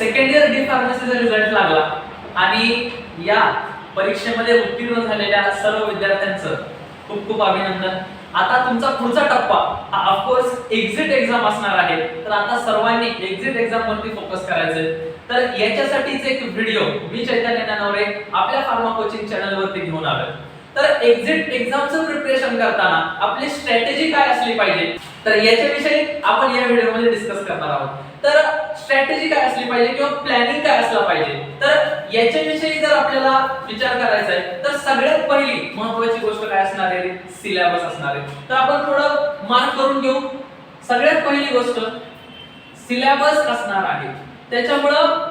Second year D फार्मसीचा result लागला आणि या परीक्षेमध्ये उत्तीर्ण झालेल्या सर्व विद्यार्थ्यांचं खूप खूप अभिनंदन. आता तुमचा पुढचा टप्पा हा ऑफकोर्स एक्झिट एक्झाम असणार आहे. तर आता सर्वांनी एक्झिट एक्झाम वरती फोकस करायचंय. तर याच्यासाठीच एक व्हिडिओ मी चैतन्य नानवरे आपल्या फार्मा कोचिंग चॅनल वरती घेऊन आलोय. तर एक्झिट एक्झामचं प्रिपरेशन करताना आपली स्ट्रॅटेजी काय असली पाहिजे तर याच्याविषयी आपण या व्हिडिओमध्ये डिस्कस करणार आहोत. तर स्ट्रॅटेजी काय असली पाहिजे किंवा प्लॅनिंग काय असलं पाहिजे तर याच्याविषयी जर आपल्याला विचार करायचा आहे तर सगळ्यात पहिली महत्त्वाची गोष्ट काय असणार आहे सिलेबस असणार आहे. तर आपण थोडं मार्क करून घेऊ. सगळ्यात पहिली गोष्ट सिलेबस असणार आहे. त्याच्यामुळं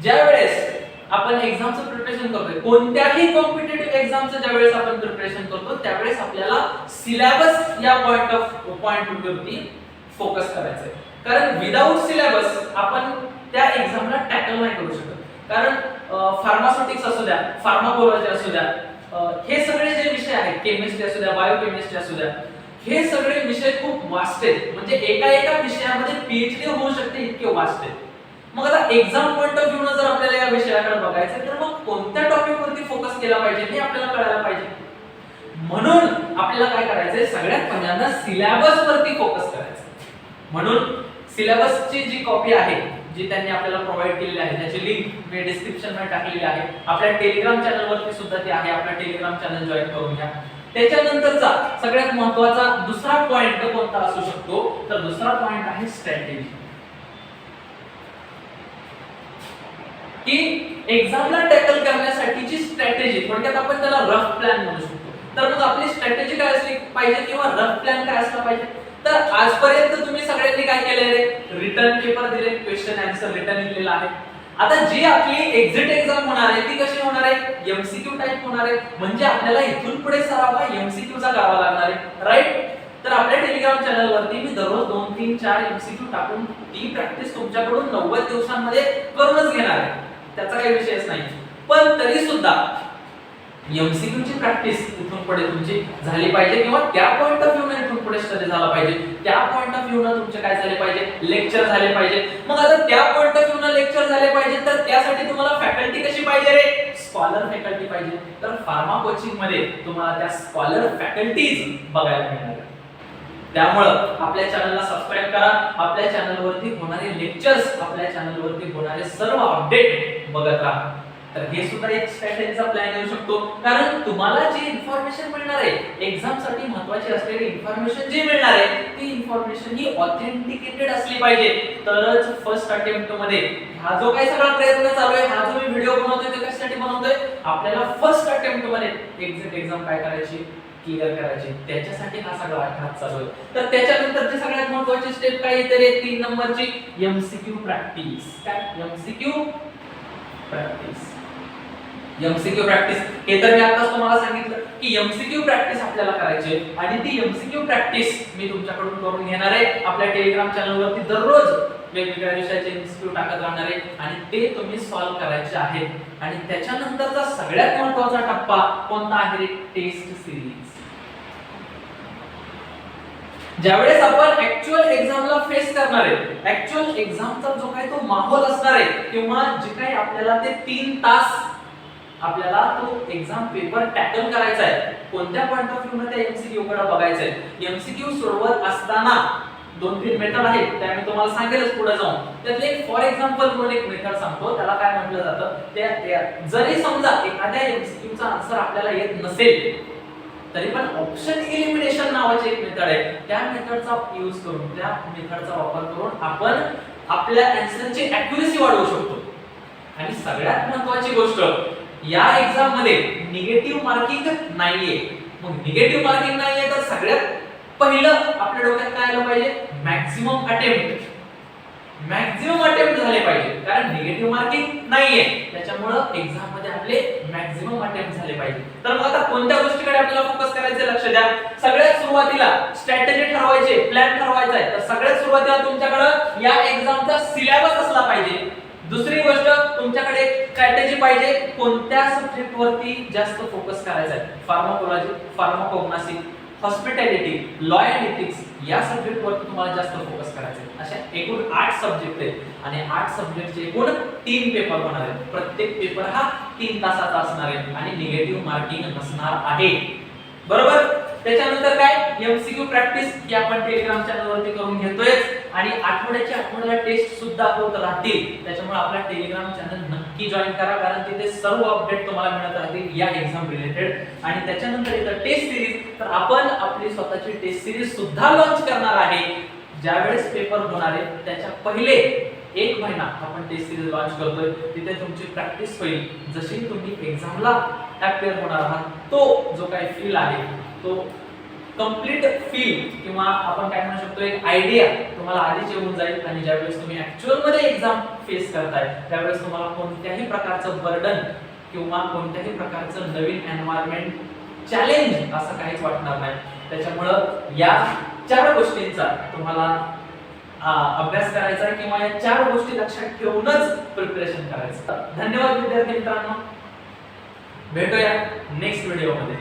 ज्या वेळेस आपण एक्झामचं प्रिपरेशन करतोय कोणत्याही कॉम्पिटिटिव्ह एक्झामचं ज्या वेळेस आपण प्रिपरेशन करतो त्यावेळेस आपल्याला सिलेबस या पॉइंट वरती फोकस करायचा आहे. कारण विदाउट सिलेबस आपण त्या एक्झामला टॅकल नाही करू शकत. कारण फार्मास्युटिक्स असू द्या फार्माकोलॉजी असू द्या हे सगळे जे विषय आहेत केमिस्ट्री असू द्या बायोकेमिस्ट्री असू द्या हे सगळे विषय खूप वास्ट आहेत. म्हणजे एका विषयामध्ये पीएचडी होऊ शकते इतके वास्ट आहेत. मग आता एक्झाम पॉइंट ऑफ व्ह्यू जर आपल्याला या विषयाकडे बघायचं तर मग कोणत्या टॉपिक वरती फोकस केला पाहिजे हे आपल्याला कळायला पाहिजे. म्हणून आपल्याला काय करायचंय सगळ्यात पहिल्यांदा सिलेबस वरती फोकस करायचं. म्हणून सिलेबसची जी कॉपी आहे जी त्यांनी आपल्याला प्रोव्हाइड केलेली आहे त्याची लिंक मी डिस्क्रिप्शन मध्ये टाकलेली आहे. आपल्या टेलिग्राम चॅनल वरती सुद्धा ती आहे. आपला टेलिग्राम चॅनल जॉइन करून घ्या. त्याच्यानंतरचा सगळ्यात महत्त्वाचा दुसरा पॉइंट कोणता असू शकतो तर दुसरा पॉइंट आहे स्ट्रॅटेजी. की एक्झामला टॅकल करण्यासाठीची स्ट्रॅटेजी थोडक्यात आपण त्याला रफ प्लॅन म्हणू शकतो. तर मग आपली स्ट्रॅटेजी काय असली पाहिजे किंवा रफ प्लॅन काय असला पाहिजे. तर आजपर्यंत तुम्ही सगळ्यांनी काय केलंय रिटर्न पेपर दिले क्वेश्चन आन्सर रिटर्न लिहिलेला आहे. आता जी आपली एक्झिट एक्झाम होणार आहे ती कशी होणार आहे एमसीक्यू टाइप होणार आहे. म्हणजे आपल्याला इथून पुढे सराव हा एमसीक्यू चा करावा लागणार आहे राईट. तर आपल्या टेलिग्राम चॅनल वरती मी दररोज 2 3 4 एमसीक्यू टाकून ती प्रॅक्टिस तुमच्याकडून 90 दिवसांमध्ये करूनच घेणार आहे. त्याचा काही विषयच नाही. पण तरी सुद्धा एमसीक्यू ची प्रॅक्टिस इथून पुढे तुमची झाली पाहिजे किंवा त्या पॉइंट ऑफ व्ह्यू ने इथून पुढे स्टडी झाला पाहिजे. त्या पॉइंट ऑफ व्ह्यू ने तुमचे काय झाले पाहिजे लेक्चर झाले पाहिजे. मग आता त्या पॉइंट ऑफ व्ह्यू ने लेक्चर झाले पाहिजे तर त्यासाठी तुम्हाला फॅकल्टी कशी पाहिजे रे स्कॉलर फॅकल्टी पाहिजे. तर फार्मा कोचिंग मध्ये तुम्हाला त्या स्कॉलर फॅकल्टीज बघायला मिळणार. त्यामुळं आपल्या चॅनलला सबस्क्राइब करा. आपल्या चॅनल वरती होणारे लेक्चर्स आपल्या चॅनल वरती होणारे सर्व अपडेट बघत राहा. तर हे सुद्धा एक स्ट्रॅटेजीचा प्लॅन येऊ शकतो. कारण तुम्हाला जी इन्फॉर्मेशन मिळणार आहे एक्झाम साठी महत्त्वाची असलेली इन्फॉर्मेशन जी मिळणार आहे ती इन्फॉर्मेशन ही ऑथेंटिकेटेड असली पाहिजे. तरच फर्स्ट अटेम्प्ट मध्ये हा जो काही सगळा प्रयत्न चालू आहे हा जो मी व्हिडिओ बनवतोय ते कशासाठी बनवतोय आपल्याला फर्स्ट अटेम्प्ट मध्ये एक्झिट एक्झाम काय करायची क्लिअर करायची त्याच्यासाठी हा सगळा अभ्यास चालू आहे. तर त्याच्यानंतरची सगळ्यात महत्त्वाची स्टेप काय येते रे 3 नंबरची एमसीक्यू प्रॅक्टिस. काय एमसीक्यू प्रॅक्टिस. एमसीक्यू प्रॅक्टिस हे तर मी आताच तुम्हाला सांगितलं की एमसीक्यू प्रॅक्टिस आपल्याला करायची आणि ती एमसीक्यू प्रॅक्टिस मी तुमच्याकडून करून घेणार आहे. आपल्या टेलिग्राम चॅनल वरती दररोज वेगवेगळ्या विषयाचे एमसीक्यू टाकत राहणार आहे आणि ते तुम्ही सॉल्व्ह करायचे आहेत. आणि त्याच्यानंतरचा सगळ्यात महत्त्वाचा टप्पा कोणता आहे रे टेस्ट सिरीज. ज्यावेळेस आपण ऍक्च्युअल एक्झामला फेस करणार आहे ऍक्च्युअल एक्झामचा जो काही तो माहोल असणार आहे किंवा जे काही आपल्याला ते 3 तास आपल्याला तो एक्झाम पेपर टॅकल करायचा आहे कोणत्या पॉइंट ऑफ व्ह्यू मध्ये एमसीक्यू कडे बघायचं आहे. एमसीक्यू सोडवत असताना 2-3 मेथड आहेत त्या मी तुम्हाला सांगेलच पुढे जाऊन. त्यातले फॉर एक्झाम्पल म्हणून एक मेथड सांगतो त्याला काय म्हटलं जातं ते जरी समजा एखाद्या एमसीक्यू चा आन्सर आपल्याला येत नसेल तरी पण ऑप्शन एलिमिनेशन नावाची एक मेथड आहे. त्या मेथडचा यूज करून त्या मेथडचा वापर करून आपण आपल्या आन्सरची ॲक्युरसी वाढवू शकतो. आणि सगळ्यात महत्त्वाची गोष्ट या एक्झाम मध्ये निगेटिव्ह मार्किंग नाहीये. मग निगेटिव्ह मार्किंग नाहीये तर सगळ्यात पहिलं आपल्या डोक्यात काय आलं पाहिजे मॅक्झिमम अटेम्प्ट झाले पाहिजे. कारण निगेटिव्ह मार्किंग नाहीये त्याच्यामुळे एक्झाम मध्ये आपले मॅक्झिमम अटेम्प्ट झाले पाहिजे. तर मग आता कोणत्या गोष्टीकडे आपल्याला फोकस करायचे लक्ष द्या. सगळ्यात सुरुवातीला स्ट्रॅटेजी ठरवायची प्लॅन ठरवायचा आहे. तर सगळ्यात सुरुवातीला तुमच्याकडे या एक्झामचा सिलेबस असला पाहिजे. दुसरी गोष्ट तुमच्याकडे स्ट्रॅटेजी पाहिजे कोणत्या सब्जेक्ट वरती जास्त फोकस करायचा आहे pharmacology pharmacognosy hospitality, law and ethics या सब्जेक्टवर तुम्हाला जास्त फोकस करायचा आहे. अशा एकूण 8 सब्जेक्ट आहेत आणि 8 सब्जेक्टचे एकूण 3 पेपर होणार आहेत. प्रत्येक पेपर हा 3 तासाचा असणार आहे आणि निगेटिव्ह मार्किंग नसणार आहे. बरोबर. त्याच्यानंतर काय एमसीक्यू प्रॅक्टिस की आपण टेलिग्राम चॅनल वरती करून घेतोय आणि आठवड्याला टेस्ट सुद्धा होत राहतील. त्याच्यामुळे आपला टेलिग्राम चॅनल नक्की जॉईन करा, कारण तिथे सर्व अपडेट तुम्हाला मिळत राहतील या एक्झाम रिलेटेड. आणि त्याच्यानंतर इथं टेस्ट सिरीज, तर आपण आपली स्वतःची टेस्ट सिरीज सुद्धा लॉन्च करणार आहे. ज्यावेळेस पेपर होणार आहे त्याच्या पहिले 1 महिना आपण टेस्ट सिरीज लॉन्च करतोय. तिथे तुमची प्रॅक्टिस होईल. जशी तुम्ही एक्झामला अपियर होणार आहात तो जो काही फील आहे तो कंप्लीट फील किंवा आपण काय म्हणू शकतो एक आयडिया तुम्हाला आधीच येऊन जाईल. आणि ज्यावेळेस तुम्ही ऍक्च्युअल मध्ये एक्झाम फेस करताय त्यावेळेस तुम्हाला कोणत्याही प्रकारचं बर्डन किंवा कोणत्याही प्रकारचं नवीन एन्व्हायरमेंट चॅलेंज असं काहीच वाटणार नाही. त्याच्यामुळं या 4 गोष्टींचा तुम्हाला अभ्यास करायचा आहे किंवा या 4 गोष्टी लक्षात ठेवूनच प्रिपरेशन करायचं. धन्यवाद विद्यार्थी मित्रांनो, भेटूया नेक्स्ट व्हिडिओ मध्ये.